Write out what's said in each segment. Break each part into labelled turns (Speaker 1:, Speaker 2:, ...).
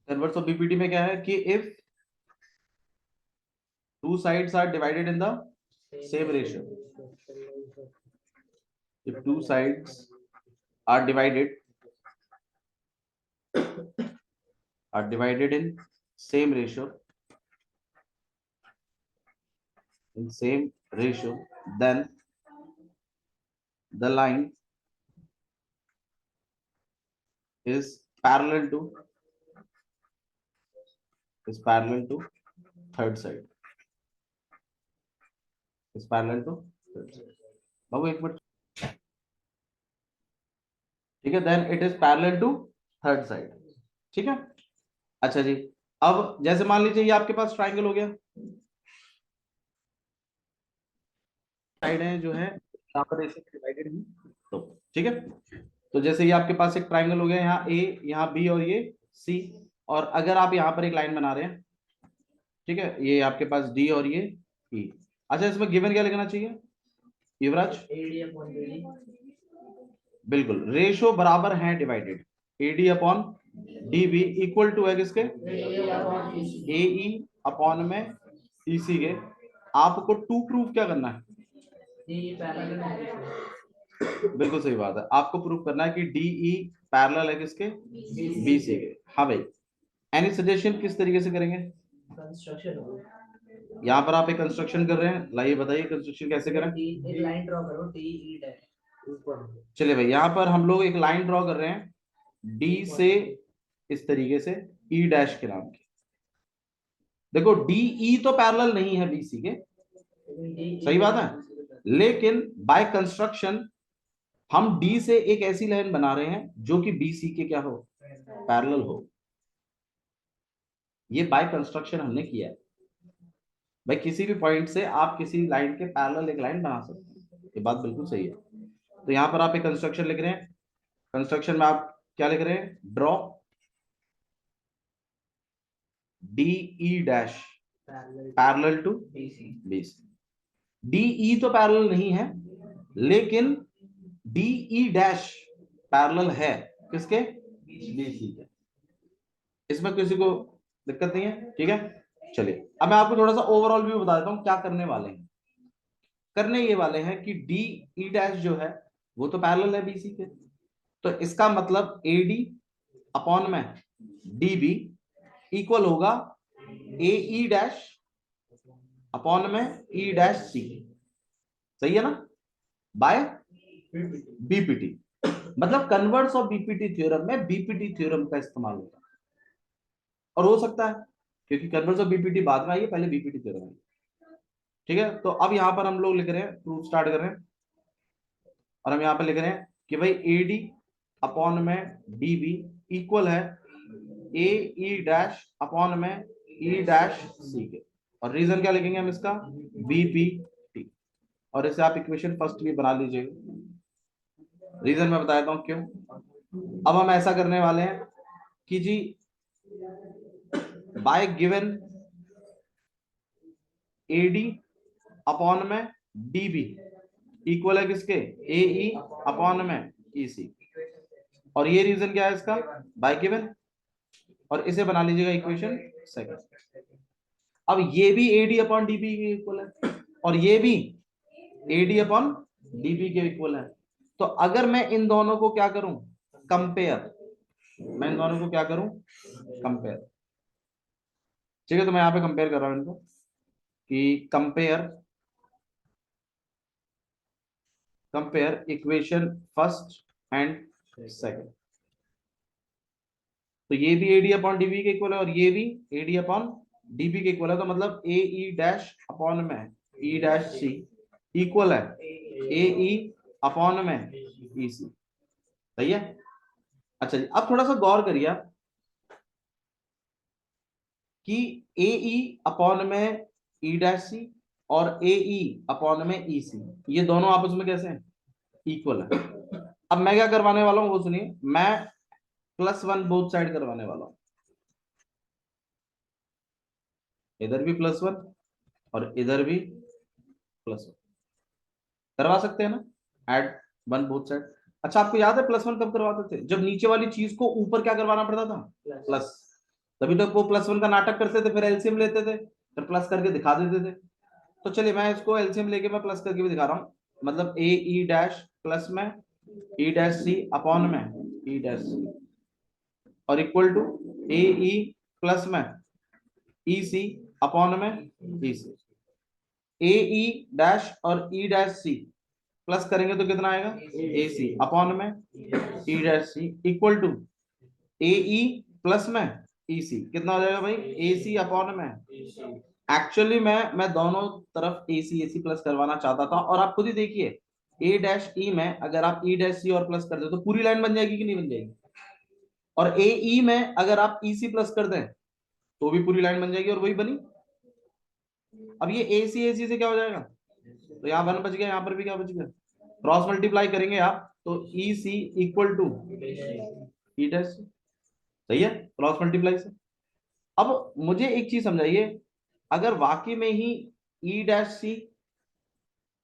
Speaker 1: Converse of BPT में क्या है कि if two sides are divided in the same ratio, if two sides are divided in same ratio, then the line is parallel to third side, बाबू एक minute, ठीक है, then it is parallel to third side, ठीक है। अच्छा जी, अब जैसे मान लीजिए ये आपके पास ट्राइंगल हो गया, साइड है जो है यहाँ पर ऐसे डिवाइडेड है, तो ठीक है। तो जैसे ये आपके पास एक ट्राइंगल हो गया, यहाँ ए, यहाँ बी और ये सी, और अगर आप यहाँ पर एक लाइन बना रहे हैं, ठीक है, ये आपके पास डी और ये ई। अच्छा, इसमें गिवन क्या लिखना चाहिए युवराज? बिल्कुल, रेशो बराबर है divided, AD upon D B equal to है किसके? ए ई अपॉन में ईसी के। आपको टू प्रूफ क्या करना है? बिल्कुल सही बात है, आपको प्रूफ करना है कि डीई पैरेलल है किसके? बीसी के। हाँ भाई, एनी सजेशन किस तरीके से करेंगे? यहाँ पर आप एक कंस्ट्रक्शन कर रहे हैं, लाइए बताइए कंस्ट्रक्शन कैसे करें?
Speaker 2: एक लाइन ड्रॉ करो, डी डैश ऊपर।
Speaker 1: चलिए भाई, यहाँ पर हम लोग एक लाइन ड्रॉ कर रहे हैं डी से इस तरीके से ई डैश के नाम की। देखो डीई तो पैरेलल नहीं है बीसी के, सही बात है, लेकिन बाय कंस्ट्रक्शन हम डी से एक ऐसी लाइन बना रहे हैं जो कि बीसी के क्या हो? पैरेलल हो। ये बाय कंस्ट्रक्शन हमने किया है भाई, किसी भी पॉइंट से आप किसी लाइन के पैरेलल एक लाइन बना सकते हैं, ये बात बिल्कुल सही है। तो यहां पर आप एक कंस्ट्रक्शन लिख रहे हैं, कंस्ट्रक्शन में आप क्या लिख रहे हैं? Draw DE dash parallel to BC. DE तो पैरेलल नहीं है, लेकिन डीई डैश पैरेलल है किसके? बीसी के। इसमें किसी को दिक्कत नहीं है, ठीक है। चलिए, अब मैं आपको थोड़ा सा ओवरऑल व्यू बता देता हूं क्या करने वाले हैं। करने ये वाले हैं कि डी ई डैश जो है वो तो पैरेलल है बीसी के, तो इसका मतलब एडी अपॉन में डी बी इक्वल होगा ए ई डैश अपॉन में ई डैश सी, सही है ना, बाय बीपीटी। मतलब कन्वर्स ऑफ बीपीटी थ्योरम में बीपीटी थ्योरम का इस्तेमाल होता है, और हो सकता है क्योंकि कन्वर्स ऑफ बीपीटी बाद में आई है, पहले बीपीटी थ्योरम आई, ठीक है। तो अब यहां पर हम लोग लिख रहे हैं, प्रूफ स्टार्ट कर रहे हैं, और हम यहां पर लिख रहे हैं कि भाई एडी अपॉन में डी बी इक्वल है ए ई डैश अपॉन में ई डैश सी के, और रीजन क्या लिखेंगे हम इसका? बीपीटी, और इसे आप इक्वेशन फर्स्ट भी बना लीजिएगा। रीजन मैं बताता हूं क्यों। अब हम ऐसा करने वाले हैं कि जी बाय गिवन एडी अपॉन में डीबी इक्वल है किसके? ए ई अपॉन में ई सी, और ये रीजन क्या है इसका? बाय गिवन, और इसे बना लीजिएगा इक्वेशन सेकंड। अब ये भी एडी अपॉन डीबी के इक्वल है, और ये भी एडी अपॉन डीबी के इक्वल है। तो अगर मैं इन दोनों को क्या करूं? कंपेयर, मैं इन दोनों को क्या करूं? कंपेयर, ठीक है। तो मैं यहां पे कंपेयर कर रहा हूं इनको कि compare equation first and second. तो ये भी एडी अपॉन डीबी के इक्वल है, और ये भी एडी अपॉन डीबी के इक्वल है, तो मतलब ए ई डैश अपॉन में ई डैश सी इक्वल है ए ई अपॉन में ई सी, सही है। अच्छा जी, अब थोड़ा सा गौर करिए आप कि ए ई अपॉन में ई डैश सी और ए ई अपॉन में ई सी, ये दोनों आपस में कैसे हैं? इक्वल है। अब मैं क्या करवाने वाला हूं वो सुनिए, मैं +1 बोथ साइड करवाने वाला हूं, इधर भी +1 और इधर भी +1 करवा सकते हैं ना, एड 1 बोथ साइड। अच्छा, आपको याद है +1 कब करवाते थे? जब नीचे वाली चीज को ऊपर क्या करवाना पड़ता था? प्लस। तभी तो वो +1 का नाटक करते थे, फिर एलसीएम लेते थे, फिर प्लस करके दिखा देते थे। तो चलिए मैं इसको एलसीएम लेके मैं प्लस करके भी दिखा रहा हूँ। मतलब ए ई डैश प्लस में ई डैश सी अपॉन में ई डैश सी और equal to A E plus में ई सी अपॉन में ई सी। ए ई डैश और ई डैश सी प्लस करेंगे तो कितना आएगा, ए सी अपॉन में E dash C equal to A E plus में ई सी। कितना हो जाएगा भाई, ए सी अपॉन में। एक्चुअली मैं दोनों तरफ ए सी प्लस करवाना चाहता था, और आप खुद ही देखिए ए डैश ई में अगर आप ई डैश सी और प्लस कर दे तो पूरी लाइन बन जाएगी कि नहीं बन जाएगी, और ए ई में अगर आप ई सी प्लस कर दें तो भी पूरी लाइन बन जाएगी, और वही बनी। अब ये ए सी से क्या हो जाएगा, तो यहाँ 1 बच गया, यहाँ पर भी क्या बच गया, क्रॉस मल्टीप्लाई करेंगे आप तो ई सी इक्वल टू ई डैश, सही है, क्रॉस मल्टीप्लाई से। अब मुझे एक चीज समझाइए, अगर वाकई में ही ई डैश सी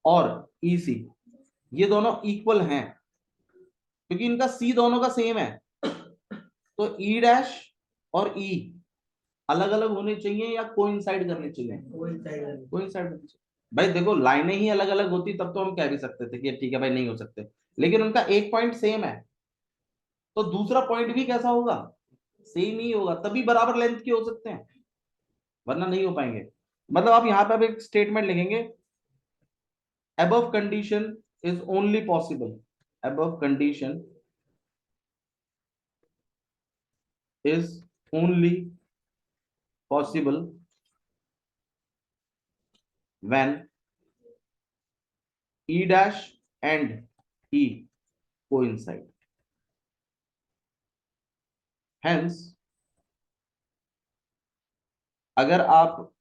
Speaker 1: और ई सी ये दोनों इक्वल हैं, क्योंकि इनका सी दोनों का सेम है, तो ई डैश और ई अलग अलग होने चाहिए या कोइंसाइड करने चाहिए, कोइंसाइड होने चाहिए। भाई देखो लाइनें ही अलग अलग होती तब तो हम कह भी सकते थे कि ठीक है भाई नहीं हो सकते, लेकिन उनका एक पॉइंट सेम है, तो दूसरा पॉइंट भी कैसा होगा, सेम ही होगा, तभी बराबर लेंथ के हो सकते हैं, वरना नहीं हो पाएंगे। मतलब आप यहाँ पे अब एक स्टेटमेंट लिखेंगे, above condition is only possible, above condition is only possible when e dash and e coincide, hence अगर आप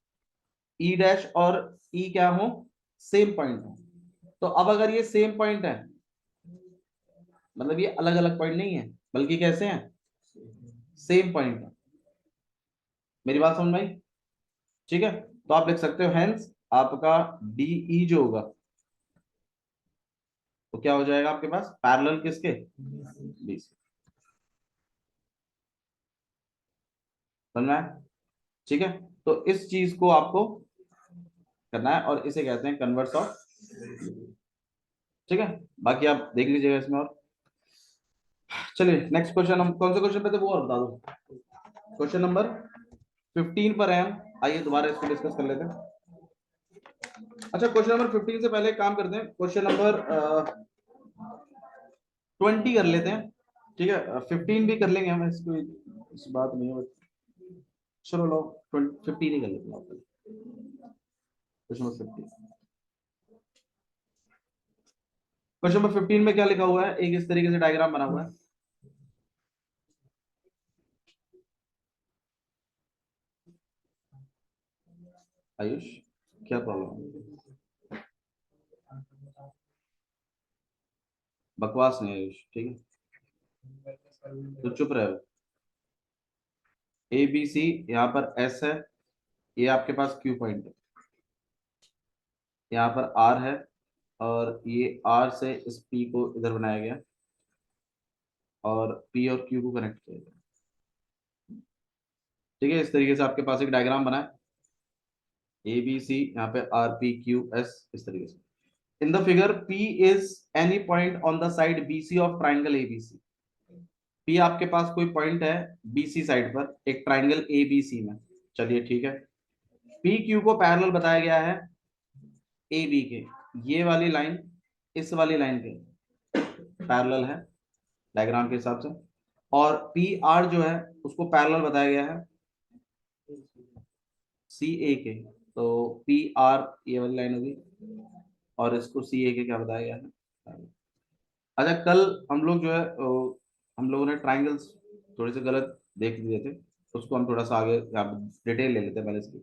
Speaker 1: e डैश और e क्या हो, सेम पॉइंट हो, तो अब अगर ये सेम पॉइंट है मतलब ये अलग अलग पॉइंट नहीं है, बल्कि कैसे हैं, सेम पॉइंट है। मेरी बात समझ में आई, ठीक है। तो आप लिख सकते हो हेंस आपका डीई जो होगा तो क्या हो जाएगा आपके पास, पैरेलल किसके, बीसी। समझ में आया? ठीक है, तो इस चीज को आपको करना है और इसे कहते हैं कन्वर्स ऑफ, ठीक है। बाकी आप देख लीजिएगा इसमें। और चलिए नेक्स्ट क्वेश्चन, हम कौन से क्वेश्चन पे थे वो और बता दो। क्वेश्चन नंबर 15 पर है हम, आइए दोबारा इसको डिस्कस कर लेते हैं। अच्छा क्वेश्चन नंबर 15 से पहले एक काम करते हैं, क्वेश्चन नंबर 20 कर लेते हैं, ठीक है। 15 भी कर लेंगे हम, इसको इस बात नहीं है, चलो लो 15 ही कर लेते हैं। क्वेश्चन नंबर 15, क्वेश्चन नंबर 15 में क्या लिखा हुआ है, एक इस तरीके से डायग्राम बना हुआ है। आयुष क्या प्रॉब्लम है, बकवास नहीं आयुष, ठीक है, तो चुप रहे। ए बी सी यहाँ पर एस है, ये आपके पास क्यू पॉइंट है, यहाँ पर आर है, और ये आर से इस पी को इधर बनाया गया और पी और क्यू को कनेक्ट किया गया, ठीक है। इस तरीके से आपके पास एक डायग्राम बना है, ए बी सी, यहाँ पे आर पी क्यू एस, इस तरीके से। In the figure P is any point on the side BC of triangle ABC। P आपके पास कोई पॉइंट है BC साइड पर एक ट्राइंगल ABC में, चलिए ठीक है। PQ को पैरेलल बताया गया है AB के, ये वाली लाइन इस वाली लाइन के पैरेलल है डायग्राम के हिसाब से, और PR जो है उसको पैरेलल बताया गया है CA के, तो PR ये वाली लाइन होगी और इसको CA के क्या बताया गया है। अच्छा कल हम लोग जो है हम लोगों ने ट्राइंगल्स थोड़े से गलत देख लिए थे, उसको हम थोड़ा सा आगे डिटेल ले लेते हैं पहले इसकी।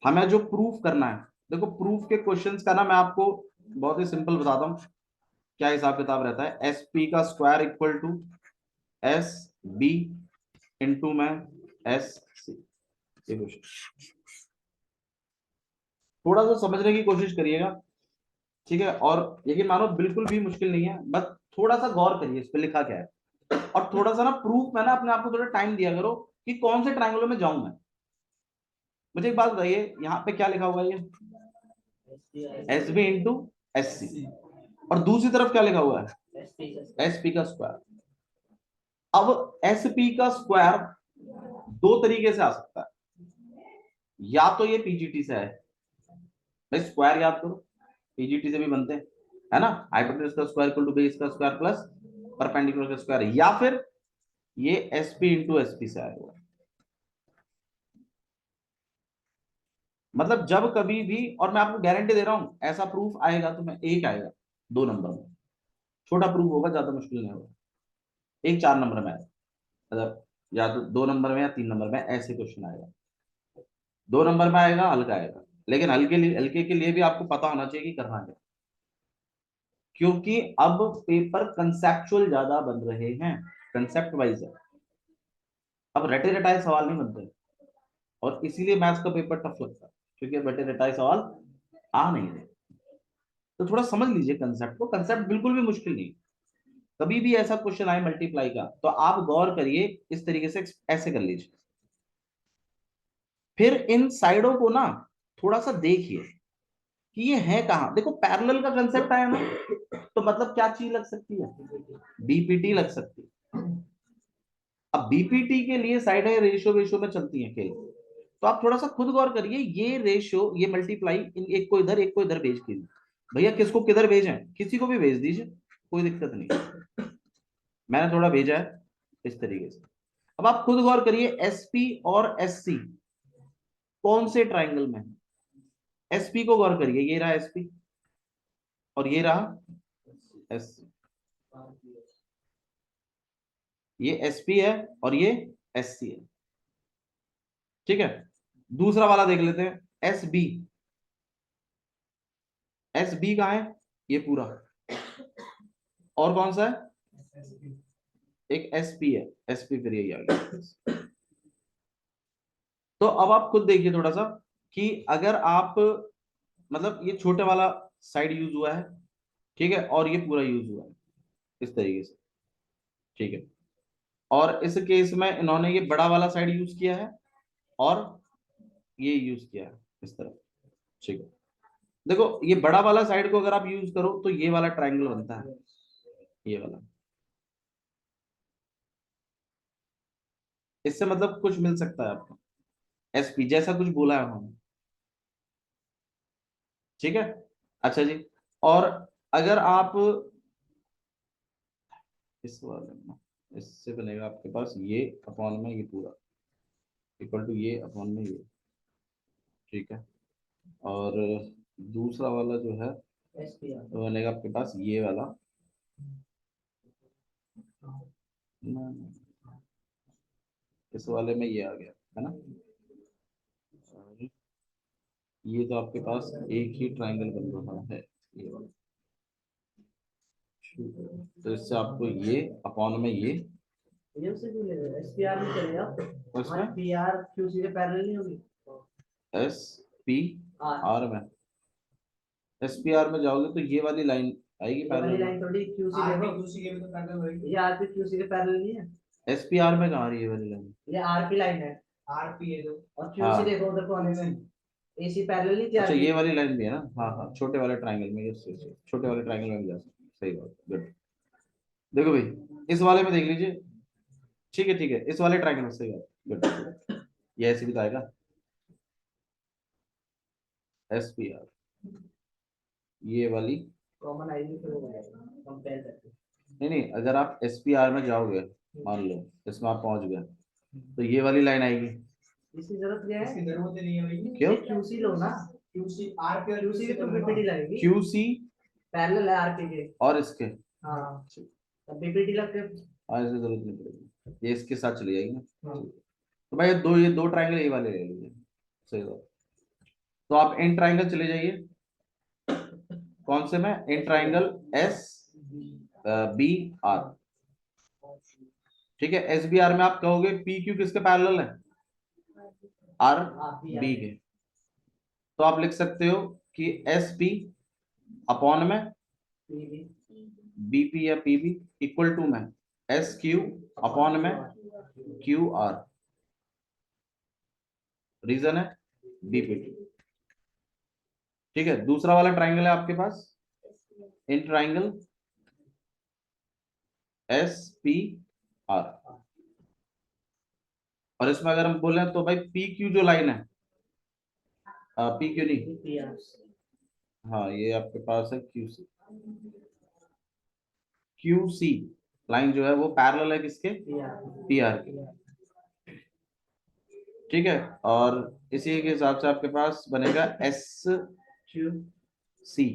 Speaker 1: हमें जो प्रूफ करना है, देखो प्रूफ के क्वेश्चंस का ना मैं आपको बहुत ही सिंपल बताता हूँ क्या हिसाब किताब रहता है। एस पी का square equal to S B into में एस सी, ये क्वेश्चन थोड़ा सा समझने की कोशिश करिएगा, ठीक है। और यकीन मानो बिल्कुल भी मुश्किल नहीं है, बस थोड़ा सा गौर करिए इस पे लिखा क्या है। और थोड़ा सा ना प्रूफ में ना अपने आप को थोड़ा टाइम दिया करो कि कौन से ट्रायंगलों में जाऊं मैं। मुझे एक बात बताइए, यहाँ पे क्या लिखा हुआ है, ये S B into S C, और दूसरी तरफ क्या लिखा हुआ है, एस पी का स्क्वायर। अब एस पी का स्क्वायर दो तरीके से आ सकता है, या तो ये पीजीटी से है, भाई स्क्वायर याद करो, पीजीटी से भी बनते हैं, है ना, हाइपोटेनस का स्क्वायर इक्वल टू बेस का स्क्वायर प्लस परपेंडिकुलर का स्क्वायर, या फिर ये एसपी इंटू एसपी से आया हुआ है। मतलब जब कभी भी, और मैं आपको गारंटी दे रहा हूं ऐसा प्रूफ आएगा तो मैं एक आएगा 2 नंबर में, छोटा प्रूफ होगा, ज्यादा मुश्किल नहीं होगा, एक 4 नंबर में आएगा, मतलब या तो 2 नंबर में या 3 नंबर में ऐसे क्वेश्चन आएगा। 2 नंबर में आएगा, हल्का आएगा, लेकिन हल्के के लिए भी आपको पता होना चाहिए कि करना क्या, क्योंकि अब पेपर कंसेप्चुअल ज्यादा बन रहे हैं, कंसेप्ट वाइज है, अब रटे रटाए सवाल नहीं बनते, और इसीलिए मैथ्स का पेपर टफ लगता है, क्योंकि अब रटे रटाए सवाल आ नहीं रहे। तो थोड़ा समझ लीजिए कंसेप्ट को, कंसेप्ट बिल्कुल भी मुश्किल नहीं। कभी भी ऐसा क्वेश्चन आए मल्टीप्लाई का तो आप गौर करिए, इस तरीके से ऐसे कर लीजिए, फिर इन साइडों को ना थोड़ा सा देखिए कि ये है कहां। देखो पैरेलल का कंसेप्ट आया ना, तो मतलब क्या चीज लग सकती है, बीपीटी लग सकती है। अब बीपीटी के लिए साइड है रेशियो वेशियो में चलती है खेल, तो आप थोड़ा सा खुद गौर करिए, ये रेशियो ये मल्टीप्लाई इन एक को इधर एक को इधर भेज दीजिए, भैया किसको किधर भेजें, किसी को भी भेज दीजिए, कोई दिक्कत नहीं, मैंने थोड़ा भेजा है इस तरीके से। अब आप खुद गौर करिए, एसपी और एससी कौन से ट्राइंगल में है, एसपी को गौर करिए, ये रहा एसपी और ये रहा एससी, ये एसपी है और ये एससी है, ठीक है। दूसरा वाला देख लेते हैं, एसबी, एसबी कहाँ है, ये पूरा, और कौन सा है, एक एसपी है, एसपी फिर यही आ गया। तो अब आप खुद देखिए थोड़ा सा कि अगर आप, मतलब ये छोटे वाला साइड यूज हुआ है, ठीक है, और ये पूरा यूज हुआ है इस तरीके से, ठीक है, और इस केस में इन्होंने ये बड़ा वाला साइड यूज किया है और ये यूज किया है इस तरह, ठीक है। देखो ये बड़ा वाला साइड को अगर आप यूज करो तो ये वाला ट्राइंगल बनता है, ये वाला, इससे मतलब कुछ मिल सकता है आपको, एसपी जैसा कुछ बोला है उन्होंने, ठीक है। अच्छा जी, और अगर आप इस वाले में, इससे बनेगा आपके पास ये अपॉन में ये पूरा इक्वल टू ये अपॉन में ये, ठीक है, और दूसरा वाला जो है तो बनेगा आपके पास ये वाला, इस वाले में ये आ गया, है ना, और ये तो आपके पास एक ही ट्राइंगल बन रहा है, ये वाला, तो इससे आपको ये अपॉन में ये,
Speaker 2: ये उसे क्यों ले रहे हो, एसपीआर में चले जाओ,
Speaker 1: उसमें
Speaker 2: पीआर क्यूसी के पैरेलल नहीं होगी,
Speaker 1: एस पी आर में, एस पी आर में जाओगे तो ये वाली लाइन आएगी
Speaker 2: ये वाली
Speaker 1: पैरेलल,
Speaker 2: लाइन थोड़ी क्यूसी देखो, क्यूसी के भी तो पैरेलल होगी, ये आरपी क्यूसी के पैरेलल नहीं है,
Speaker 1: एस पी आर में कहाँ आ रही है ये वाली लाइन,
Speaker 2: ये आरपी लाइन है, आरपी है जो, और क्यूसी
Speaker 1: हाँ,
Speaker 2: देखो उधर कोने में, एसी पैरेलल नहीं थी
Speaker 1: अच्छा
Speaker 2: आरपी,
Speaker 1: ये वाली लाइन भी है ना, हाँ हाँ, छोटे वाले ट्राइंगल में, यस यस, छोटे वाले ट्राइंगल में भी जा सकते हैं, सही बात, गुड। देखो भाई इस वाले में देख लीजिए, ठीक है, इस वाले ट्राइंगल में, सही बात, गुड, ये ऐसे भी तो आएगा, एस पी आर, ये वाली,
Speaker 2: कॉमन आईडी पे हो जाएगा कंपेयर करके,
Speaker 1: नहीं अगर आप एस पी आर में जाओगे, मान लो इसमें आप पहुंच गए, तो ये वाली लाइन आएगी,
Speaker 2: इसकी जरूरत क्या है, इसकी जरूरत नहीं है भाई,
Speaker 1: क्यों,
Speaker 2: क्यूसी लो ना, क्यूसी आरपी और क्यूसी की तो बीपीटी लगेगी,
Speaker 1: क्यूसी
Speaker 2: पैरेलल है आरपी के,
Speaker 1: और इसके,
Speaker 2: हाँ तब बीपीटी लगते हैं,
Speaker 1: हाँ इसे जरूरत नहीं पड़ेगी, ये इसके साथ चली जाएगी ना, तो भाई ये दो ट्राइंगल ये वाले ले लीजिए, सही बात। तो आप इन ट्राइंगल चले जाइए, कौन से में, in triangle S B R, ठीक है, एस बी आर में आप कहोगे पी क्यू किसके पैरेलल है, आर बी के, तो आप लिख सकते हो कि एस पी अपॉन में बीपी या पीबी इक्वल टू में एस क्यू अपॉन में क्यू आर, रीजन है बीपीटी। ठीक है, दूसरा वाला ट्राइंगल है आपके पास, in triangle S P R, और इसमें अगर हम बोले तो भाई पी क्यू जो लाइन है, पी क्यू नहीं, हाँ ये आपके पास है Q C, Q C line जो है वो पैरेलल है किसके, पी आर के। ठीक है, और इसी के हिसाब से आपके पास बनेगा S C,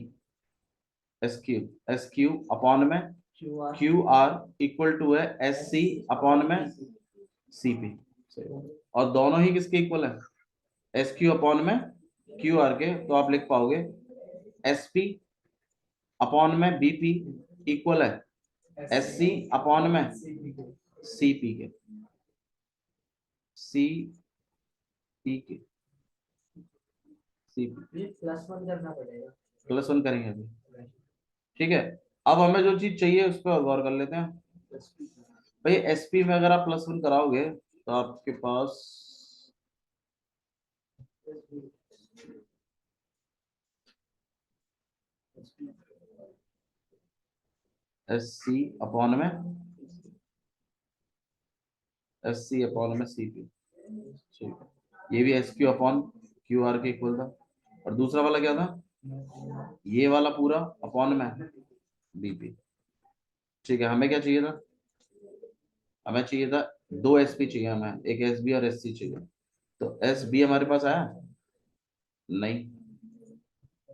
Speaker 1: S Q upon में क्यू आर इक्वल टू है एस सी अपॉन में सी पी। और दोनों ही किसके इक्वल है, एस क्यू अपॉन में क्यू आर के, तो आप लिख पाओगे एस पी अपॉन में बीपी इक्वल है एस सी अपॉन में सी पी के, सी पी के, सी पी
Speaker 2: +1 करना पड़ेगा,
Speaker 1: +1 करेंगे अभी। ठीक है, अब हमें जो चीज चाहिए उस पर गौर कर लेते हैं। भाई एसपी में अगर आप +1 कराओगे तो आपके पास एस सी अपॉन में एस सी अपॉन में सी पी। ठीक है, ये भी S Q upon Q R के इक्वल था, और दूसरा वाला क्या था, ये वाला पूरा अपॉन में बीपी। ठीक है, हमें क्या चाहिए था, हमें चाहिए था दो एसपी चाहिए, हमें एक एस बी और एस सी चाहिए। तो एस बी हमारे पास आया नहीं,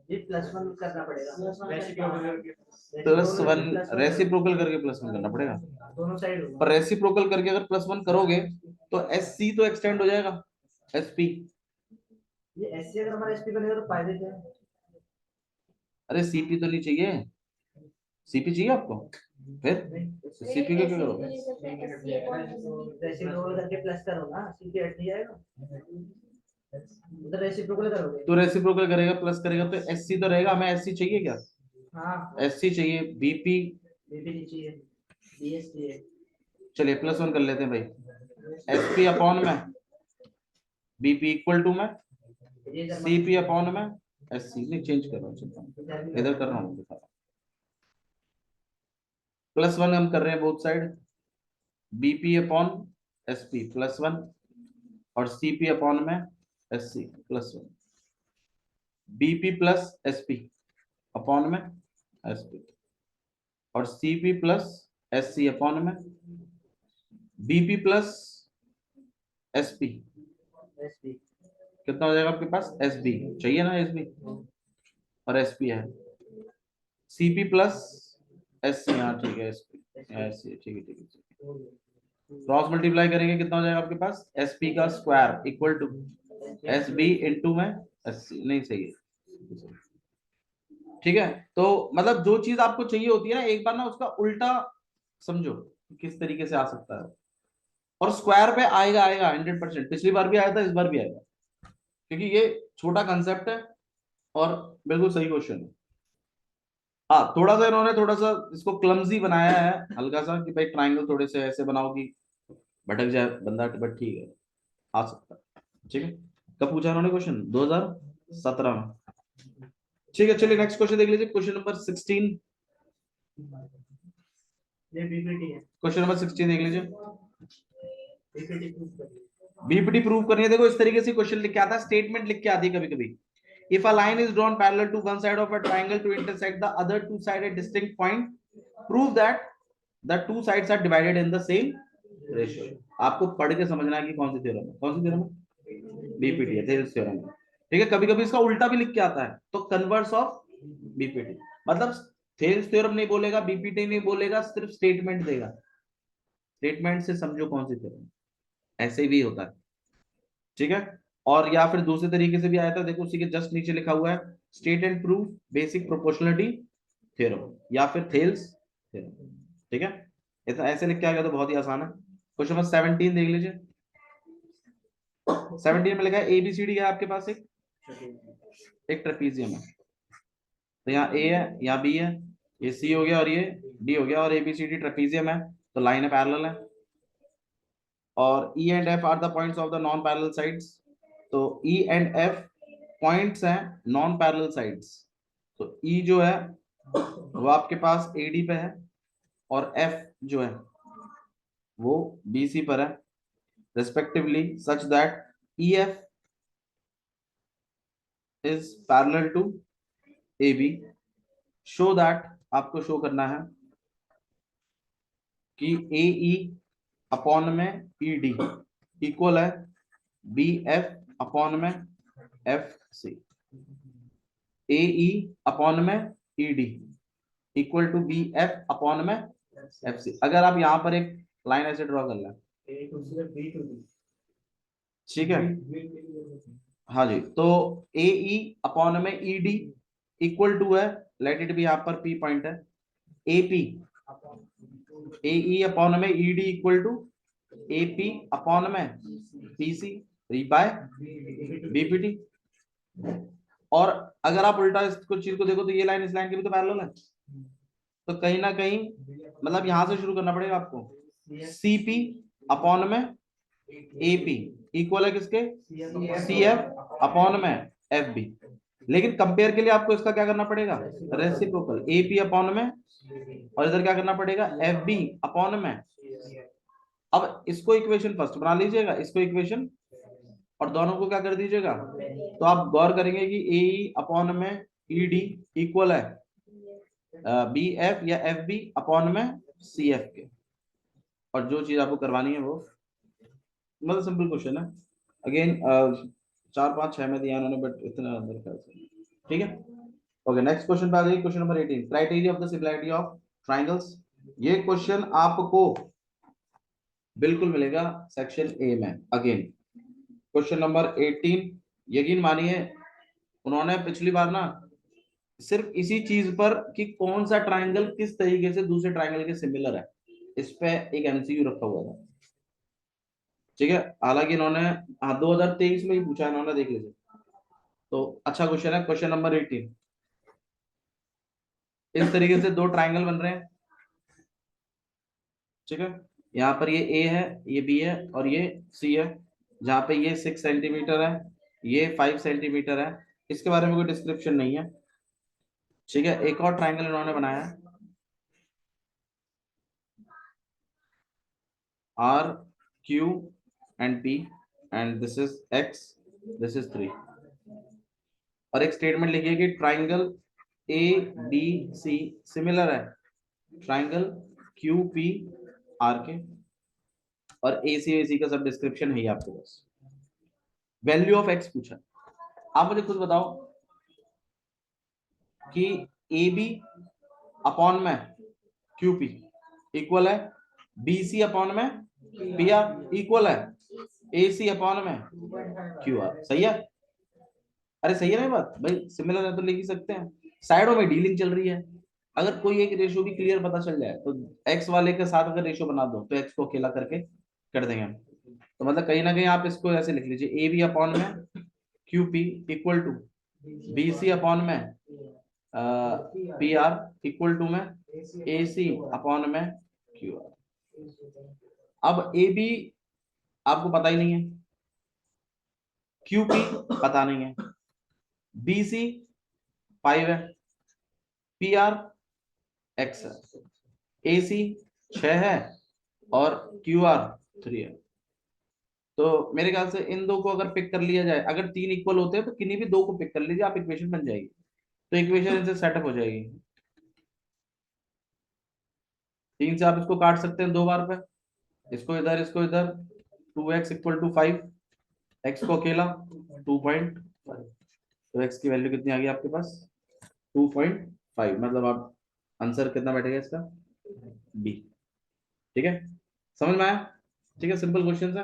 Speaker 2: ये +1 करना पड़ेगा,
Speaker 1: +1 रेसिप्रोकल करके +1 करना पड़ेगा।
Speaker 2: दोनों साइड
Speaker 1: पर रेसिप्रोकल करके अगर +1 करोगे तो एस सी तो एक्सटेंड हो जाएगा एस पी।
Speaker 2: ये एससी अगर हमारा एसपी बनेगा तो फायदे क्या है?
Speaker 1: अरे सीपी तो नहीं चाहिए, सीपी चाहिए आपको, फिर सीपी का क्या करोगे,
Speaker 2: रेसिप्रोकल करके प्लस करो ना, सीपी हट नहीं जाएगा, उधर रेसिप्रोकल करोगे
Speaker 1: तो रेसिप्रोकल करेगा प्लस करेगा तो एससी तो रहेगा, हमें एससी चाहिए क्या,
Speaker 2: हाँ
Speaker 1: एससी चाहिए, बीपी
Speaker 2: बीपी नहीं चाहिए, बीएस चाहिए।
Speaker 1: चलिए +1 कर लेते हैं भाई, एसपी अपॉन में बीपी इक्वल टू में सीपी अपॉन में एससी, नहीं चेंज कर रहा हूँ, इधर कर रहा हूँ, +1 हम कर रहे हैं both side, BP upon SP +1 और सीपी अपॉन में SC +1, BP plus SP upon में एसपी, और सीपी प्लस एससी अपॉन में बीपी प्लस एसपी,
Speaker 2: एसपी
Speaker 1: कितना हो जाएगा आपके पास, एसबी चाहिए ना, एसबी और एसपी है, सीपी प्लस एससी, हाँ ठीक है, एसपी एससी, ठीक है ठीक है, क्रॉस मल्टीप्लाई करेंगे कितना हो जाएगा आपके पास, एसपी का square equal to SB into में एससी, नहीं सही है। ठीक है, तो मतलब जो चीज आपको चाहिए होती है ना, एक बार ना उसका उल्टा समझो किस तरीके से आ सकता है, और स्क्वायर पे आएगा आएगा 100%, पिछली बार भी आया था, इस बार भी आएगा, क्योंकि ये छोटा कंसेप्ट है और बिल्कुल सही क्वेश्चन है। हाँ थोड़ा सा इन्होंने थोड़ा सा इसको क्लमजी बनाया है हल्का सा, कि भाई ट्राइंगल थोड़े से ऐसे बनाओ कि भटक जाए बंदा, बट ठीक है, आ सकता है। ठीक है, कब पूछा उन्होंने क्वेश्चन, 2017 में। ठीक है, चलिए नेक्स्ट क्वेश्चन देख लीजिए, क्वेश्चन नंबर 16,
Speaker 2: ये बीपीटी है,
Speaker 1: क्वेश्चन नंबर 16 देख लीजिए,
Speaker 2: बीपीटी प्रूफ करिए।
Speaker 1: बीपीटी प्रूव करनी है। देखो इस तरीके से क्वेश्चन लिख के आता है, स्टेटमेंट लिख के आती है कभी कभी, if a line is drawn parallel to one side of a triangle to intersect the other two side at distinct point, prove that the two sides are divided in the same ratio. आपको पढ़ के समझना है कि कौन सी theorem है, कौन सी theorem है, बीपीटी है, थेल्स थ्योरम है। ठीक है, कभी कभी इसका उल्टा भी लिख के आता है, तो कन्वर्स ऑफ बीपीटी, मतलब थेल्स थ्योरम नहीं बोलेगा, बीपीटी नहीं बोलेगा, सिर्फ स्टेटमेंट देगा, स्टेटमेंट से समझो कौन सी थ्योरम, ऐसे भी होता है। ठीक है, और या फिर दूसरे तरीके से भी आया था, देखो उसी के जस्ट नीचे लिखा हुआ है, state and proof basic proportionality theorem या फिर थेल्स थ्योरम। ठीक है, इतना ऐसे लिख के आएगा तो बहुत ही आसान है। क्वेश्चन नंबर 17 देख लीजिए, 17 में लिखा है एबीसीडी है आपके पास, एक ट्रेपीजियम है, तो यहाँ ए है, यहाँ बी है, ये सी हो गया और ये डी हो गया, और एबीसीडी ट्रेपीजियम है, तो लाइन पैरेलल है। और E and F are the points of the non parallel sides. तो E एंड F पॉइंट्स हैं नॉन पैरेलल साइड्स। तो E जो है वो आपके पास AD पे है और F जो है वो BC पर है respectively, such that EF is parallel to AB. Show that, आपको शो करना है कि AE अपॉन में ED इक्वल है BF अपॉन में FC। AE अपॉन में ED equal to BF upon में FC। अगर आप यहां पर एक लाइन ऐसे ड्रॉ कर लें, ठीक है, हाँ जी, तो AE अपॉन में ED इक्वल टू है, लेट इट बी यहाँ पर P पॉइंट है, AP AE अपॉन में ED equal to AP upon में PC बाय BPT। और अगर आप उल्टा इस कुछ चीज को देखो तो ये लाइन इस लाइन के भी तो पैरेलल है। तो कहीं ना कहीं मतलब यहां से शुरू करना पड़ेगा आपको, CP अपॉन में AP इक्वल है किसके, CF अपॉन में FB। लेकिन कंपेयर के लिए आपको इसका क्या करना पड़ेगा, रेसिप्रोकल AP अपॉन में, और इधर क्या करना पड़ेगा, FB अपॉन में। अब इसको इक्वेशन फर्स्ट बना लीजिएगा, इसको इक्वेशन, और दोनों को क्या कर दीजिएगा। तो आप गौर करेंगे कि AE अपॉन में ED इक्वल है BF या FB अपॉन में CF के। और जो चीज आपको करवानी है वो मतलब सिंपल क्वेश्चन है, अगेन 4 5 6 में दिया उन्होंने, बट इतना अंदर का ठीक है। ओके, नेक्स्ट क्वेश्चन पे आ जाइए, question number 18, criteria of the similarity of triangles. ये क्वेश्चन आपको बिल्कुल मिलेगा सेक्शन ए में। अगेन क्वेश्चन नंबर 18, यकीन मानिए उन्होंने पिछली बार ना सिर्फ इसी चीज पर कि कौन सा ट्राइंगल किस तरीके से दूसरे ट्राइंगल के सिमिलर है, इस पे एक MCQ रखा हुआ था, ठीक है। हालांकि इन्होंने 2023 में ही पूछा इन्होंने, देख लीजिए। तो अच्छा क्वेश्चन है, क्वेश्चन नंबर 18। इस तरीके से दो ट्राइंगल बन रहे हैं, ठीक है। यहाँ पर ये A है, ये B है और ये C है, जहाँ पे ये 6 सेंटीमीटर है, ये 5 सेंटीमीटर है। इसके बारे में कोई डिस्क्रिप्शन नहीं है, ठीक है। एक और ट्राइंगल इन्होंने बनाया है, RQ and P and this is X, this is 3। और एक स्टेटमेंट लिखिए कि ट्राइंगल ABC सिमिलर है ट्राइंगल QPR के, और AC का सब डिस्क्रिप्शन है आपके पास। वैल्यू ऑफ X पूछा, आप मुझे खुद बताओ कि AB अपॉन में QP इक्वल है BC अपॉन में PR इक्वल है AC अपॉन में QR। सही है, अरे सही है ना बात भाई, सिमिलर है तो लिख ही सकते हैं। साइडों में डीलिंग चल रही है, अगर कोई एक रेशियो भी क्लियर पता चल जाए तो एक्स वाले के साथ अगर रेशियो बना दो तो एक्स को अकेला करके कर देंगे हम। तो मतलब कहीं ना कहीं आप इसको ऐसे लिख लीजिए, AB अपॉन में QP equal to BC upon में PR इक्वल टू में AC अपॉन में QR। अब AB आपको पता ही नहीं है, QP पता नहीं है, BC 5 है, PR X है, AC 6 है और QR 3 है। तो मेरे ख्याल से इन दो को अगर पिक कर लिया जाए, अगर 3 इक्वल होते हैं तो किन्हीं भी दो को पिक कर लीजिए, आप इक्वेशन बन जाएगी। तो इक्वेशन इनसे सेटअप हो जाएगी। 3 से आप इसको काट सकते हैं 2 बार पे, इसको इधर इसको इधर, 2x इक्वल टू 5, x को अकेला 2.5, तो x की वैल्यू कितनी आ गई आपके पास 2.5। मतलब आप आंसर कितना बैठेगा इसका B, ठीक है। समझ में आया, ठीक है, सिंपल क्वेश्चन है।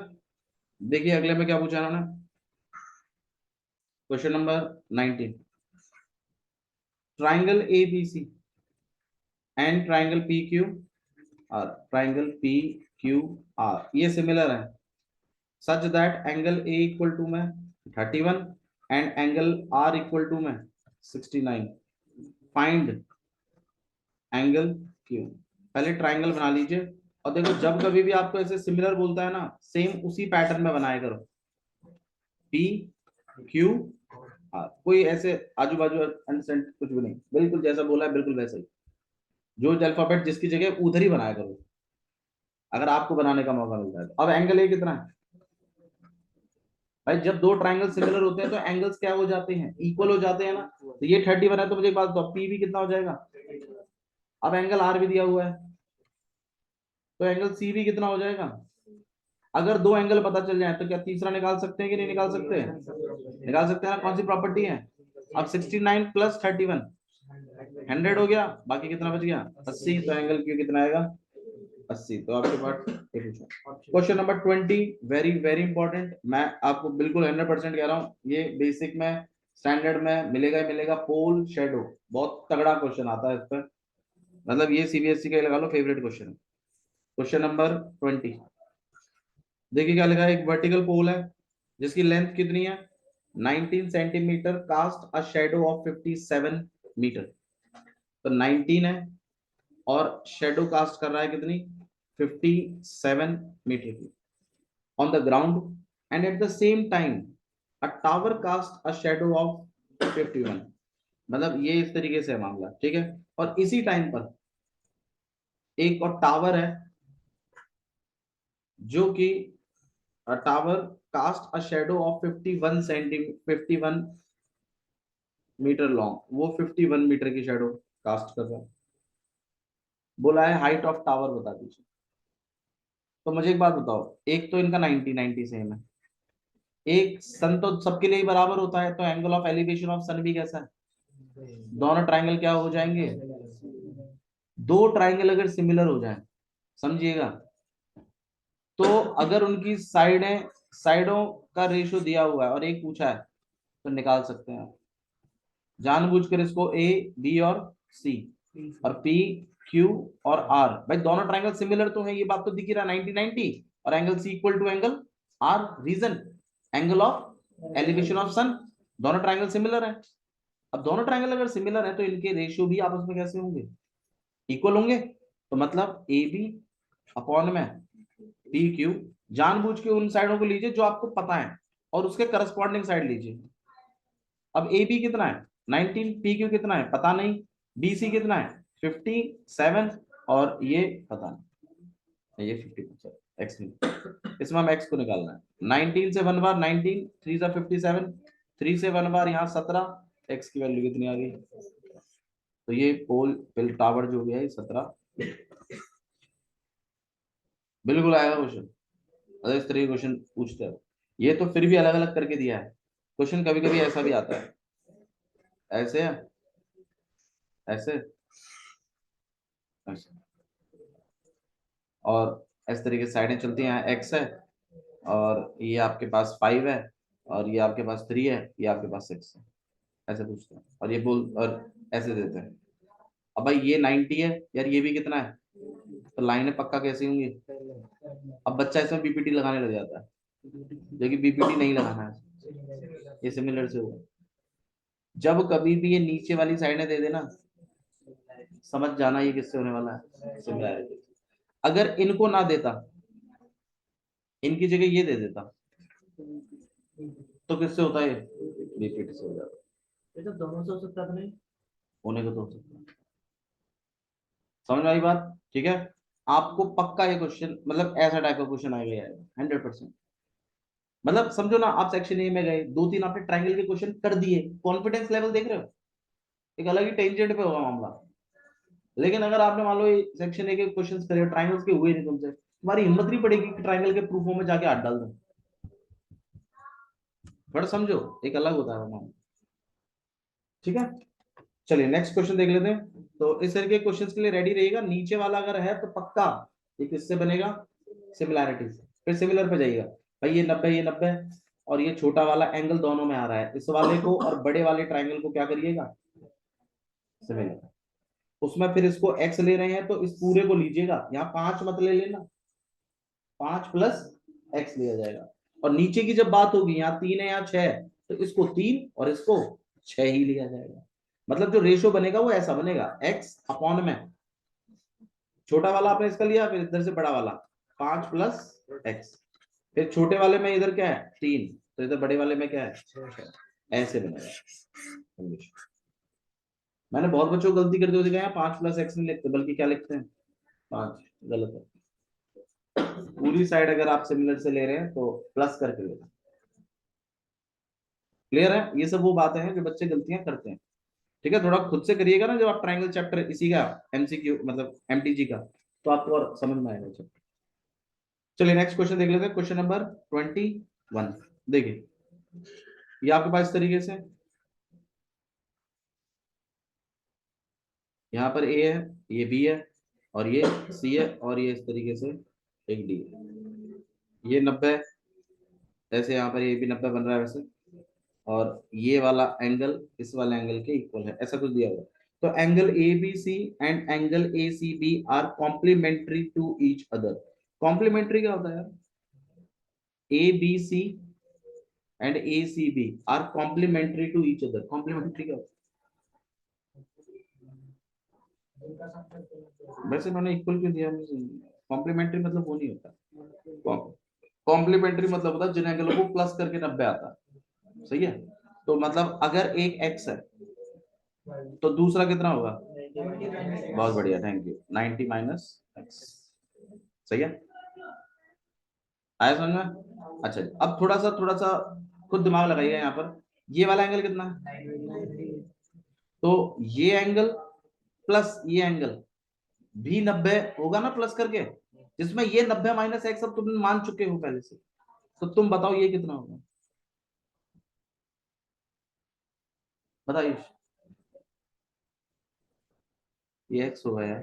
Speaker 1: देखिए अगले में क्या पूछा उन्होंने, question number 19, triangle ABC and triangle PQR, triangle PQR ये सिमिलर है such that angle A equal to में 31 and angle R equal to में 69। Find angle Q। पहले ट्राइंगल बना लीजिए और देखो जब कभी भी आपको ऐसे सिमिलर बोलता है ना, सेम उसी पैटर्न में बनाया करो, पी क्यू आर, कोई ऐसे आजू बाजू अंडरस्टैंड कुछ भी नहीं, बिल्कुल जैसा बोला है बिल्कुल वैसा ही, जो अल्फाबेट जिसकी जगह उधर ही बनाया करो अगर आपको बनाने का मौका मिलता है। अब एंगल ए कितना है भाई, जब दो ट्राइंगल सिमिलर होते हैं तो एंगल्स क्या हो जाते हैं, इक्वल हो जाते हैं ना। तो ये 31 है तो मुझे एक बात बताओ, पी भी कितना हो जाएगा। अब एंगल आर भी दिया हुआ है तो एंगल सी भी कितना हो जाएगा। अगर दो एंगल पता चल जाए तो क्या तीसरा निकाल सकते हैं कि नहीं निकाल सकते हैं, निकाल सकते हैं ना। कौन सी प्रॉपर्टी है। अब 69 प्लस 31 100 हो गया, बाकी कितना बच गया 80, तो एंगल क्यू कितना आएगा 80। तो आपके पास question number 20, very very important, मैं आपको बिल्कुल 100% कह रहा हूँ, ये बेसिक में स्टैंडर्ड में मिलेगा ही मिलेगा। पोल शेडो बहुत तगड़ा क्वेश्चन आता है इस पर, मतलब ये सीबीएसई का लगा लो फेवरेट क्वेश्चन है। क्वेश्चन नंबर 20 देखिए क्या लिखा है, एक वर्टिकल पोल है जिसकी लेंथ कितनी है 19 centimetre, cast a shadow of 57 metre. तो 19 है और शेडो कास्ट कर रहा है कितनी 57 मीटर की on the ground, and at the same time a tower cast a shadow of 51। मतलब ये इस तरीके से है मामला, ठीक है। और इसी टाइम पर एक और टावर है जो कि tower cast a shadow of 51 centimetre 51 metre long, वो 51 मीटर की शेडो कास्ट कर रहा है। बोला है हाइट ऑफ टावर बता दीजिए। तो मुझे एक बात बताओ, एक तो इनका 90 90 सेम है, एक सन तो सबके लिए ही बराबर होता है, तो एंगल ऑफ एलिवेशन ऑफ सन भी कैसा है, दोनों ट्राइंगल क्या हो जाएंगे, दो ट्राइंगल अगर सिमिलर हो जाए समझिएगा, तो अगर उनकी साइडों का रेशियो दिया हुआ है और एक पूछा है तो निकाल सकते हैं जानबूझकर इसको ए बी और सी और पी क्यू और आर। भाई दोनों ट्राइंगल सिमिलर तो है, ये बात तो दिख ही रहा 90 90, और angle C equal to angle R, reason angle of elevation of sun, दोनों ट्राइंगल सिमिलर है। अब दोनों ट्राइंगल अगर सिमिलर है तो इनके रेशियो भी आपस में कैसे होंगे, इक्वल होंगे। तो मतलब ए बी अपॉन में पी क्यू, जानबूझ के उन साइडों को लीजिए जो आपको पता है और उसके करस्पॉन्डिंग साइड लीजिए। अब ए बी कितना है 19, पी क्यू कितना है पता नहीं, बी सी कितना है 57, और ये पता नहीं, ये 50 एक्स में, इसमें हम एक्स को निकालना है। 19 से 1 बार 19, 3 से 57, 3 से 1 बार यहाँ 17, एक्स की वैल्यू कितनी आ गई। तो ये पोल पिल टावर जो भी है 17 बिल्कुल आएगा क्वेश्चन। अगर इस तरह के क्वेश्चन पूछते हैं, ये तो फिर भी अलग अलग करके दिया है क्वेश्चन, कभी कभी ऐसा भी आता है, ऐसे ऐसे ऐसे, और इस तरीके से साइडें चलती हैं, एक्स है और ये आपके पास 5 है और ये आपके पास 3 है, ये आपके पास 6 है, ऐसे पूछते हैं और ये बोल और ऐसे देते हैं। अब भाई ये 90 है यार, ये भी कितना है, तो लाइनें पक्का कैसी होंगी। अब बच्चा इसमें बीपीटी लगाने लग जाता है, जो कि बीपीटी नहीं लगाना है, ये सिमिलर से होगा। जब कभी भी ये नीचे वाली साइडें दे देना समझ जाना ये किससे होने वाला है, सिमिलैरिटी। अगर इनको ना देता, इनकी जगह ये दे देता, तो किससे होता है, बीपीटी से हो जाता।
Speaker 2: ये तो दोनों से हो सकता था नहीं।
Speaker 1: होने को तो हो सकता है। समझ में आई बात, ठीक है। आपको पक्का ये क्वेश्चन मतलब ऐसा टाइप का क्वेश्चन आएगा 100%। मतलब समझो ना, आप सेक्शन ए में गए, दो तीन आपने ट्राइंगल के क्वेश्चन कर दिए, कॉन्फिडेंस लेवल देख रहे हो, एक अलग ही टेंजेंट पे होगा मामला। लेकिन अगर आपने मान लो सेक्शन ए के क्वेश्चंस करे, ट्राइंगल्स के हुए नहीं तुमसे, तुम्हारी हिम्मत नहीं पड़ेगी कि ट्राइंगल के प्रूफों में जाके हाथ डाल दो। बड़ा समझो, एक अलग होता है मामला, ठीक है। चलिए नेक्स्ट क्वेश्चन देख लेते हैं। तो इस तरह के क्वेश्चंस के लिए रेडी रहिएगा, नीचे वाला अगर है तो पक्का ये किससे बनेगा, सिमिलैरिटी से। फिर सिमिलर पे जाइएगा, भाई ये 90 ये 90 और ये छोटा वाला एंगल दोनों में आ रहा है, इस वाले को और बड़े वाले ट्राइंगल को क्या करिएगा, सिमिलर। उसमें फिर इसको एक्स ले रहे हैं तो इस पूरे को लीजिएगा, यहाँ 5 मत ले लेना, 5 प्लस एक्स लिया जाएगा। और नीचे की जब बात होगी, यहाँ 3 है यहाँ 6 है, तो इसको 3 और इसको 6 ही लिया जाएगा। मतलब जो रेशियो बनेगा वो ऐसा बनेगा, एक्स अपॉन में छोटा वाला आपने इसका लिया, फिर इधर से बड़ा वाला 5 + x, फिर छोटे वाले में इधर क्या है 3, तो इधर बड़े वाले में क्या है 6, ऐसे बनेगा। मैंने बहुत बच्चों को गलती करते हुए दिखाया, 5 + x नहीं लिखते बल्कि क्या लिखते हैं 5, गलत है। पूरी साइड अगर आप सिमिलर से ले रहे हैं तो प्लस करके लेना। क्लियर है? ये सब वो बातें हैं जो बच्चे गलतियां करते हैं। ठीक है, थोड़ा खुद से करिएगा ना जब आप ट्रायंगल चैप्टर इसी का एमसीक्यू मतलब एमटीजी का, तो आपको और समझ में आएगा। चलिए नेक्स्ट क्वेश्चन देख लेते हैं, क्वेश्चन नंबर 21। देखिए ये आपके पास इस तरीके से, यहाँ पर ए है, ये बी है, और ये सी है, और ये इस तरीके से एक डी है। ये 90, ऐसे यहाँ पर ये भी 90 बन रहा है वैसे, और ये वाला एंगल इस वाले एंगल के इक्वल है, ऐसा कुछ दिया हुआ। तो angle A B C and angle A C B are complementary to each other. Complementary क्या होता है यार? A B C and A C B are complementary to each other. Complementary क्या होता है? वैसे उन्होंने इक्वल क्यों दिया? कॉम्प्लीमेंट्री मतलब वो नहीं होता। कॉम्प्लीमेंट्री मतलब होता है जिन एंगलों को प्लस करके 90 आता है। सही है? तो मतलब अगर एक एक्स है तो दूसरा कितना होगा? बहुत बढ़िया, थैंक यू, 90 - x। सही है? आया समझ में? अच्छा जी, अब थोड़ा सा खुद दिमाग लगाइएगा यहाँ पर। ये वाला एंगल कितना है? तो ये एंगल प्लस ये एंगल भी 90 होगा ना प्लस करके, जिसमें ये 90 - x अब तुम मान चुके हो पहले से। तो तुम बताओ ये कितना होगा? बताइए। ये x होगा यार,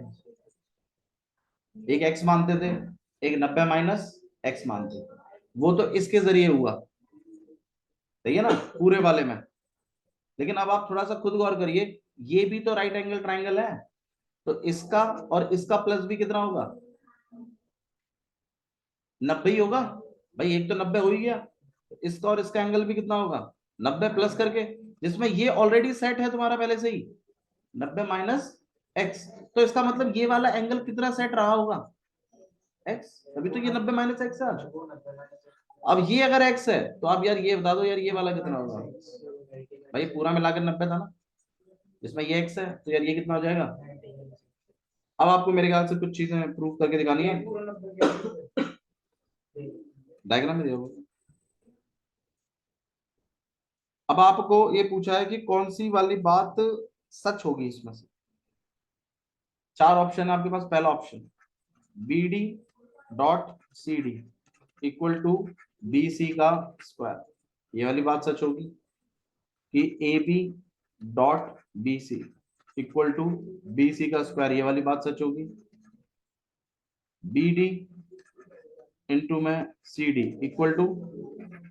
Speaker 1: एक x मानते थे, एक 90 - x मानते थे, वो तो इसके जरिए हुआ। सही है ना पूरे वाले में? लेकिन अब आप थोड़ा सा खुद गौर करिए, ये भी तो राइट एंगल ट्राइंगल है, तो इसका और इसका प्लस भी कितना होगा? 90 ही होगा भाई, एक तो 90 हो ही गया, तो इसका और इसका एंगल भी कितना होगा? 90 प्लस करके, जिसमें ये ऑलरेडी सेट है तुम्हारा पहले से ही 90 - x। तो इसका मतलब ये वाला एंगल कितना सेट रहा होगा? x, अभी तो ये 90 - x है आज। अब ये अगर x है तो आप यार ये बता दो यार ये वाला कितना होगा? भाई पूरा मिलाकर 90 था ना, इसमें ये x है तो यार ये कितना हो जाएगा? अब आपको मेरे ख्याल से कुछ चीजें प्रूव करके दिखानी है, डायग्राम में दिया होगा। अब आपको ये पूछा है कि कौन सी वाली बात सच होगी इसमें से। 4 ऑप्शन है आपके पास। पहला option, B D dot C D equal to B C का स्क्वायर, ये वाली बात सच होगी। कि A B dot B C equal to B C का स्क्वायर, ये वाली बात सच होगी। बी डी इंटू में C D equal to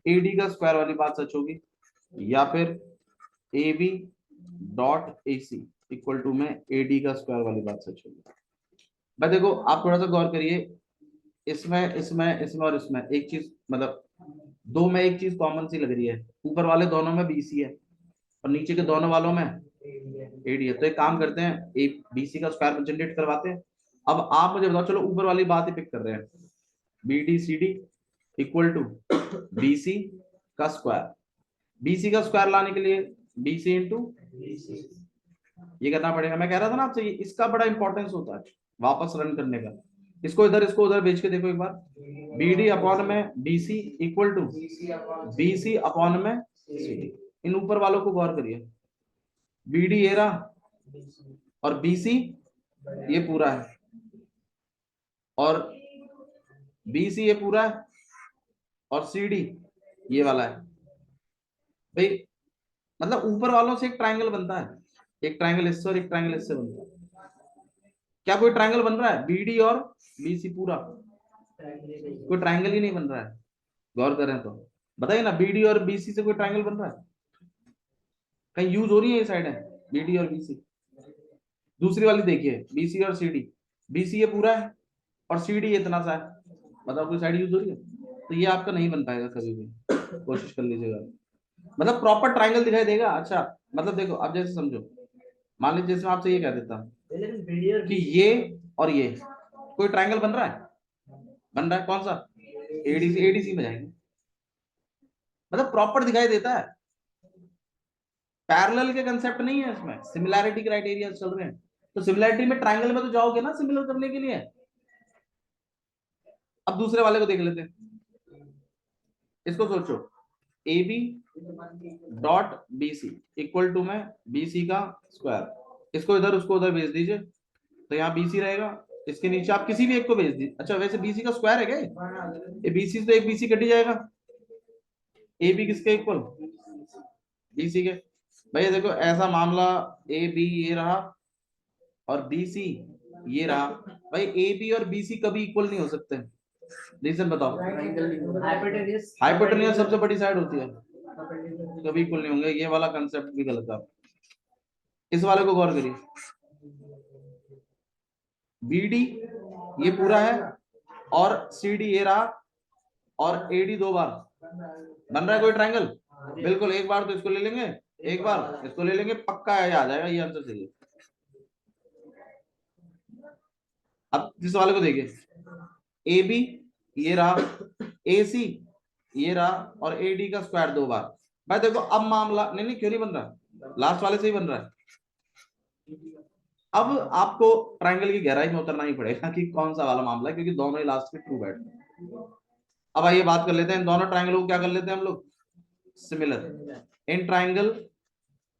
Speaker 1: A D का स्क्वायर वाली बात सच होगी। या फिर A B dot A C equal to में ए डी का स्क्वायर वाली बात सच होगी। भाई देखो आप थोड़ा सा गौर करिए, इसमें इसमें इसमें और इसमें एक चीज मतलब दो में एक चीज कॉमन सी लग रही है, ऊपर वाले दोनों में बीसी है और नीचे के दोनों वालों में एडी है। तो एक काम करते हैं, एक बीसी का स्क्वायर जनरेट करवाते हैं। अब आप मुझे बताओ, चलो ऊपर वाली बात ही पिक कर रहे हैं, B D C D equal to BC का स्क्वायर। बीसी का स्क्वायर लाने के लिए बीसी इंटू ये करना पड़ेगा। मैं कह रहा था ना आपसे, इसका बड़ा इंपॉर्टेंस होता है वापस रन करने का। इसको उधर भेज के देखो एक बार, बी डी अपॉन में BC equal to BC upon में सी डी। इन ऊपर वालों को गौर करिए, बी डी ये रहा और बीसी ये पूरा है और बीसी ये पूरा है और सी डी ये वाला है। भाई मतलब ऊपर वालों से एक ट्रायंगल बनता है, एक ट्रायंगल इससे और एक ट्रायंगल इससे बनता है। क्या कोई ट्रायंगल बन रहा है बीडी और बीसी पूरा? कोई ट्रायंगल ही नहीं बन रहा है। गौर करें तो बताइए ना, बीडी और बीसी से कोई ट्रायंगल बन रहा है? कहीं यूज हो रही है ये साइड है बीडी और बीसी? दूसरी वाली देखिए, बीसी और सीडी, बीसी ये पूरा है और सीडी इतना सा है, बताओ कोई साइड यूज हो रही है? तो ये आपका नहीं बन पाएगा कभी भी, कोशिश कर लीजिएगा। मतलब प्रॉपर ट्रायंगल दिखाई देगा। अच्छा मतलब देखो अब जैसे समझो, मान लीजिए जैसे मैं आपसे ये कह देता हूँ कि ये और ये कोई ट्रायंगल बन रहा है कौन सा? एडीसी, एडीसी में जाएंगे, मतलब प्रॉपर दिखाई देता है। पैरेलल के कंसेप्ट नहीं है इसमें, सिमिलैरिटी क्राइटेरिया चल रहे हैं। तो सिमिलैरिटी में ट्रायंगल में तो जाओगे ना सिमिलर करने के लिए। अब दूसरे वाले को देख लेते हैं, इसको सोचो, A B dot B C equal to में बी सी का स्क्वायर, इसको इधर उसको उधर भेज दीजिए, तो यहाँ बी सी रहेगा, इसके नीचे आप किसी भी एक को भेज दीजिए। अच्छा वैसे बी सी का स्क्वायर है क्या ये? बी सी तो एक बी सी कट ही जाएगा, ए बी किसके इक्वल? बी सी के। भैया देखो ऐसा मामला, ए बी ये रहा और बी सी ये रहा, भाई ए बी और बी सी कभी इक्वल नहीं हो सकते। रीजन बताओ। हाइपोटेन्यूज सबसे बड़ी साइड होती है, कभी इक्वल नहीं होंगे, ये वाला कंसेप्ट भी गलत है। इस वाले को गौर करिए, बी डी ये पूरा है और सी डी ये रहा और ए डी दो बार बन रहा है कोई ट्रायंगल? बिल्कुल, एक बार तो इसको ले लेंगे, एक बार इसको ले लेंगे, पक्का है आ जाएगा, ये आंसर सही है। अब इस वाले को देखिए, ए बी ये रहा, ए सी ये रहा और ए डी का स्क्वायर दो बार। भाई देखो अब मामला, नहीं नहीं क्यों नहीं बन रहा, लास्ट वाले से ही बन रहा है। अब आपको ट्रायंगल की गहराई में उतरना ही पड़ेगा कि कौन सा वाला मामला है, क्योंकि दोनों ही लास्ट के ट्रू बैठ रहे। अब आइए बात कर लेते हैं, दोनों ट्रायंगल को क्या कर लेते हैं हम लोग, similar. In triangle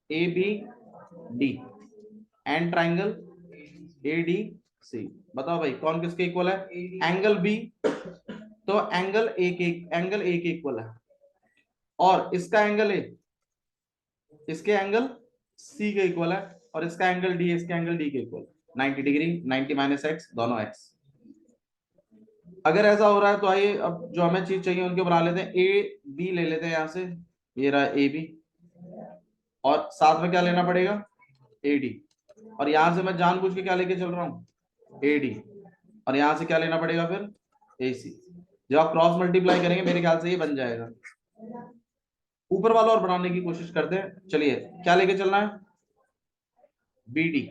Speaker 1: A B D and triangle A D C, बताओ भाई कौन किसके इक्वल है? एंगल बी, तो एंगल ए के इक्वल है, और इसका एंगल ए इसके एंगल सी के इक्वल है, और इसका एंगल डी इसके एंगल डी के इक्वल, 90 डिग्री, 90 माइनस एक्स दोनों एक्स। अगर ऐसा हो रहा है तो आइए अब जो हमें चीज चाहिए उनके बना लेते हैं, ए बी ले लेते हैं यहां से, ये रहा ए बी, और साथ में क्या लेना पड़ेगा, ए डी, और यहां से मैं जानबूझ के क्या लेके चल रहा हूँ, ए डी, और यहां से क्या लेना पड़ेगा फिर, ए सी। जब आप क्रॉस मल्टीप्लाई करेंगे मेरे ख्याल से ये बन जाएगा। ऊपर वाला और बनाने की कोशिश करते हैं, चलिए क्या लेके चलना है, बी डी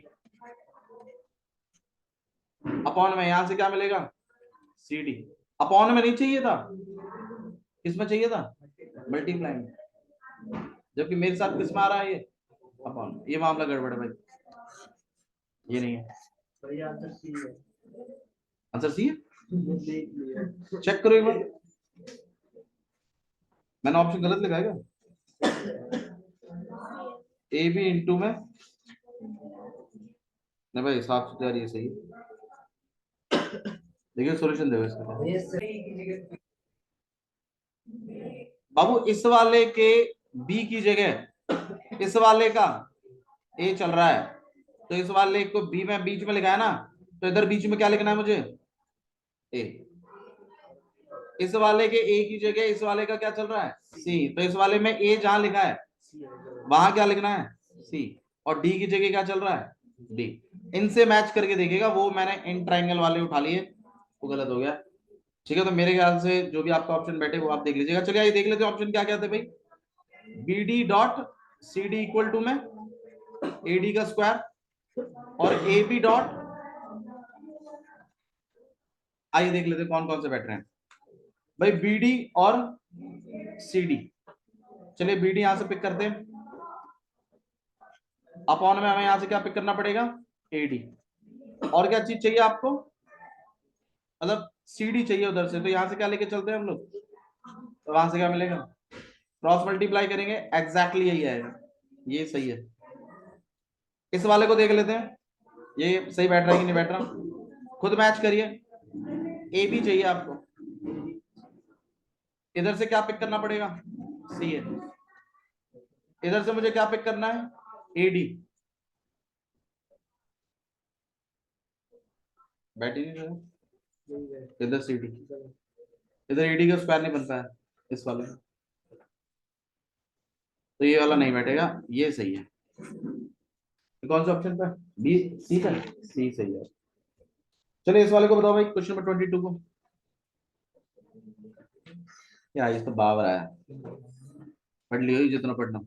Speaker 1: अपॉन में यहां से क्या मिलेगा, सी डी, अपॉन में नहीं चाहिए था, किसमें चाहिए था, मल्टीप्लाई में, जबकि मेरे साथ किस में आ रहा है ये, अपॉन। ये मामला गड़बड़ है भाई, ये नहीं है, आंसर सी है, चेक करो एक बार, मैंने ऑप्शन गलत लिखा है क्या, ए बी इंटू में, नहीं भाई साफ सुथरा ये सही है, देखिए सॉल्यूशन देखो इसका। बाबू इस वाले के बी की जगह इस वाले का ए चल रहा है, तो इस वाले को बी में बीच में लिखा है ना, तो इधर बीच में क्या लिखना है मुझे, ए। इस वाले के ए की जगह इस वाले का क्या चल रहा है, सी, तो इस वाले में ए जहां लिखा है वहां क्या लिखना है, सी, और डी की जगह क्या चल रहा है, डी। इनसे मैच करके देखिएगा, वो मैंने इन ट्रायंगल वाले उठा लिए, वो गलत हो गया, ठीक है। तो मेरे ख्याल से जो भी आपका ऑप्शन बैठे वो आप देख लीजिएगा। चलिए आइए देख लेते हैं ऑप्शन क्या क्या थे भाई, B D dot C D equal to में ए डी का स्क्वायर और ए बी डॉट, आइए देख लेते हैं कौन कौन से बैठ रहे हैं भाई, बी डी और सी डी। चलिए बी डी यहां से पिक करते हैं, अपॉन में हमें यहां से क्या पिक करना पड़ेगा, ए डी, और क्या चीज चाहिए आपको, मतलब सी डी चाहिए उधर से, तो यहां से क्या लेके चलते हैं हम लोग, तो वहां से क्या मिलेगा, क्रॉस मल्टीप्लाई करेंगे, एग्जैक्टली यही आएगा, ये सही है। इस वाले को देख लेते हैं, ये सही बैठ रहा है कि नहीं बैठ रहा, खुद मैच करिए। ए बी चाहिए आपको, इधर से क्या पिक करना पड़ेगा, सी है, इधर से मुझे क्या पिक करना है, ए डी, बैठ ही नहीं रहा, इधर सी डी, इधर ए डी का स्क्वायर नहीं बनता है इस वाले में, तो ये वाला नहीं बैठेगा, ये सही है। कौन सा ऑप्शन था, बी सी था, सी सही है। चलिए इस वाले को बताओ भाई, क्वेश्चन नंबर 22 को, या इस तो बावर आया, पढ़ लियो जितना पढ़ना,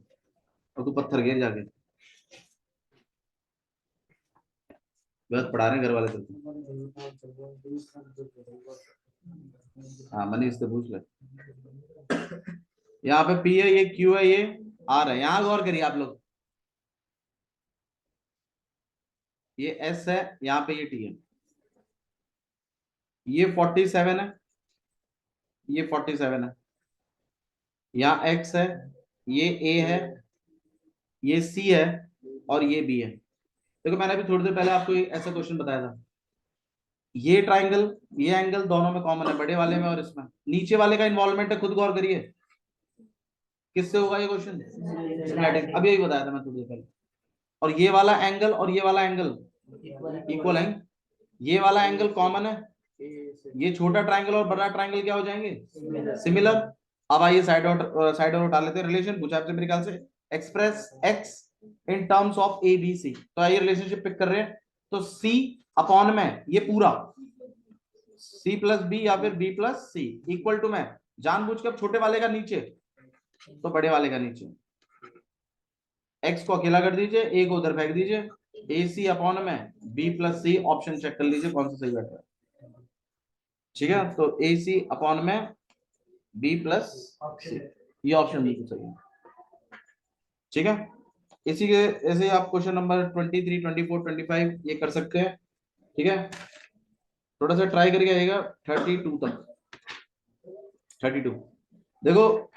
Speaker 1: और तू पत्थर गिर जाके। बहुत पढ़ा रहे हैं घर वाले तो। हाँ मनीष से पूछ ले। यहाँ पे पी है, ये क्यू है, ये आर है। यहाँ गौर करिए आप लोग, ये एस है, यहाँ पे ये टी है, ये 47 है, ये 47 है, यहाँ एक्स है, ये ए है, ये सी है और ये बी है। देखो मैंने अभी थोड़ी देर पहले आपको एक ऐसा क्वेश्चन बताया था, ये ट्राइंगल, ये एंगल दोनों में कॉमन है, बड़े वाले में और इसमें। नीचे वाले का इन्वॉल्वमेंट है, खुद गौर करिए किससे होगा ये क्वेश्चन, सिमिलैरिटी। अभी यही बताया था मैं थोड़ी देर पहले। और ये वाला एंगल और ये वाला एंगल इक्वल है, ये वाला एंगल कॉमन है, ये छोटा ट्राइंगल और बड़ा ट्राइंगल क्या हो जाएंगे, सिमिलर। अब आइए साइड और उठा लेते हैं। रिलेशन पूछा आपसे मेरे ख्याल से, express x in terms of A B C. तो आइए रिलेशनशिप पिक कर रहे हैं। तो सी अपॉन में ये पूरा सी प्लस बी या फिर B plus C equal to में, जानबूझ के अब छोटे वाले का नीचे तो बड़े वाले का नीचे, एक्स को अकेला कर दीजिए, ए को उधर फेंक दीजिए, ए सी अपॉन में बी प्लस सी। ऑप्शन चेक कर लीजिए कौन सा सही बैठ रहा है। ठीक है, तो ए सी अपॉन में बी प्लस सी, ये ऑप्शन बिल्कुल सही है। ठीक है, इसी के ऐसे आप क्वेश्चन नंबर 23, 24, 25 ये कर सकते हैं। ठीक है, थोड़ा सा ट्राई करके आएगा 32 तक। 32 देखो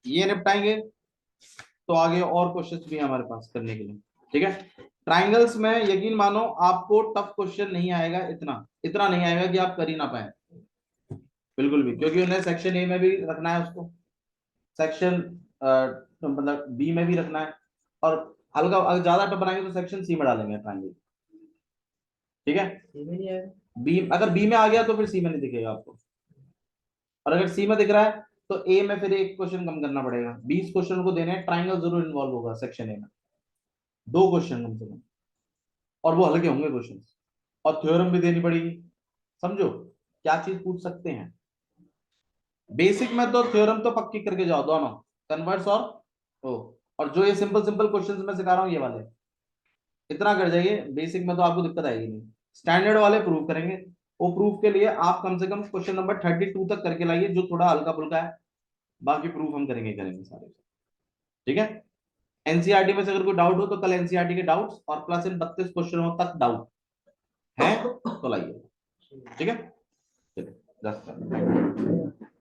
Speaker 1: ये निपटाएंगे तो आगे और क्वेश्चंस भी हैं हमारे पास करने के लिए। ठीक है, ट्राइंगल्स में यकीन मानो आपको टफ क्वेश्चन नहीं आएगा, इतना नहीं आएगा कि आप कर ही ना पाए बिल्कुल भी, क्योंकि उन्हें सेक्शन ए में भी रखना है, उसको सेक्शन मतलब बी में भी रखना है, और हल्का अगर ज्यादा टफ बनाएंगे तो सेक्शन सी में डालेंगे ट्राइंगल। ठीक है, बी अगर बी में आ गया तो फिर सी में नहीं दिखेगा आपको, और अगर सी में दिख रहा है तो ए में फिर एक क्वेश्चन कम करना पड़ेगा। 20 क्वेश्चन को देने हैं, ट्राइंगल जरूर इन्वॉल्व होगा सेक्शन ए में, 2 क्वेश्चन कम से कम, और वो हल्के होंगे क्वेश्चन, और थ्योरम भी देनी पड़ेगी। समझो क्या चीज पूछ सकते हैं। बेसिक में तो थ्योरम तो पक्की करके जाओ दोनों, कन्वर्स और ओ, और जो ये सिंपल सिंपल क्वेश्चंस मैं सिखा रहा हूँ ये वाले, इतना कर जाइए, बेसिक में तो आपको दिक्कत आएगी नहीं। स्टैंडर्ड वाले प्रूव करेंगे, वो प्रूफ के लिए आप कम से कम क्वेश्चन नंबर 32 तक करके लाइए, जो थोड़ा हल्का फुल्का है, बाकी प्रूफ हम करेंगे सारे। ठीक है, एनसीईआरटी में से अगर कोई डाउट हो तो कल एनसीईआरटी के डाउट्स और प्लस इन 32 क्वेश्चनों तक डाउट है तो लाइए। ठीक है, चलिए 10